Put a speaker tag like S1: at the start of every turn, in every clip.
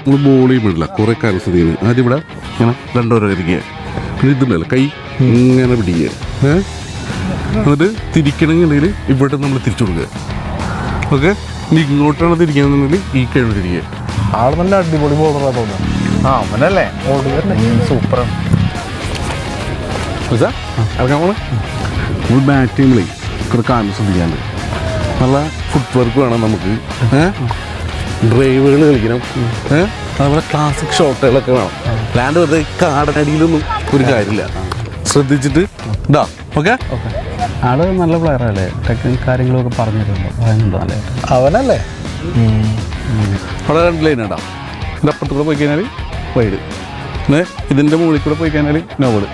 S1: നമ്മൾ ബോൾ ചെയ്യുമ്പോഴില്ല കുറേ കാര്യം ശ്രദ്ധിക്കുന്നത്. ആദ്യം ഇവിടെ ഇങ്ങനെ രണ്ടോരോ കരിക്കുക, പിന്നെ ഇതുണ്ടല്ലോ കൈ ഇങ്ങനെ പിടിക്കുക, എന്നിട്ട് തിരിക്കണമെന്നുണ്ടെങ്കിൽ ഇവിടെ നമ്മൾ തിരിച്ചു കൊടുക്കുക. ഓക്കെ, ഇനി ഇങ്ങോട്ടാണ് തിരിക്കുകയാണെന്നുണ്ടെങ്കിൽ ഈ കഴിവ് തിരിക്കുക.
S2: ആള് നല്ല അടിപൊളി ബോളറാ തോന്നുന്നു. അവനല്ലേ സൂപ്പറാണ്.
S1: ഇറങ്ങാൻ പോണേ. നമ്മൾ ബാറ്റ് ചെയ്യുമ്പോഴേ കുറേ കാര്യം ശ്രദ്ധിക്കാണ്ട് നല്ല ഫുട് വർക്ക് വേണം നമുക്ക്. ഡ്രൈവുകൾ കളിക്കണം, അതുപോലെ ക്ലാസിക് ഷോട്ടുകളൊക്കെ വേണം. അല്ലാണ്ട് വെറുതെ കാടനടിയിലൊന്നും ഒരു കാര്യമില്ല. ശ്രദ്ധിച്ചിട്ട് ഇതാ. ഓക്കെ,
S3: ആള് നല്ല പ്ലെയറല്ലേ, ടെക്നിക് കാര്യങ്ങളൊക്കെ പറഞ്ഞിട്ടുണ്ടോ? അല്ലേ
S2: അവനല്ലേ.
S1: അവിടെ 2 ലൈൻ ഉണ്ടാവും. ഇതിൻ്റെ അപ്പുറത്ത് കൂടെ പോയി കഴിഞ്ഞാൽ വൈഡ്, പിന്നെ ഇതിൻ്റെ മുകളിൽ കൂടെ പോയി കഴിഞ്ഞാൽ നോബിൾ.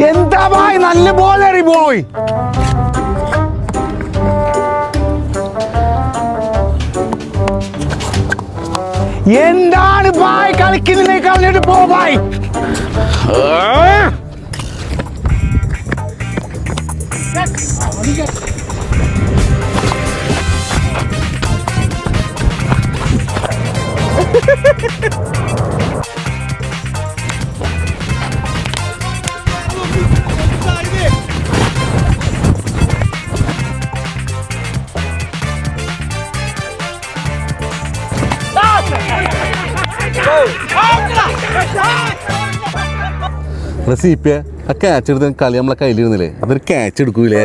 S2: എന്താ ഭായ്, നല്ല ബോളറി പോയി. എന്താണ് ഭായ് കളിക്കുന്നതിനെ കളഞ്ഞിട്ട് പോ ഭായ്.
S1: റെസിപ്പിയെ ആ ക്യാച്ച് എടുത്ത് കളി നമ്മളെ കയ്യിലിരുന്നില്ലേ, അതൊരു ക്യാച്ച് എടുക്കൂലേ.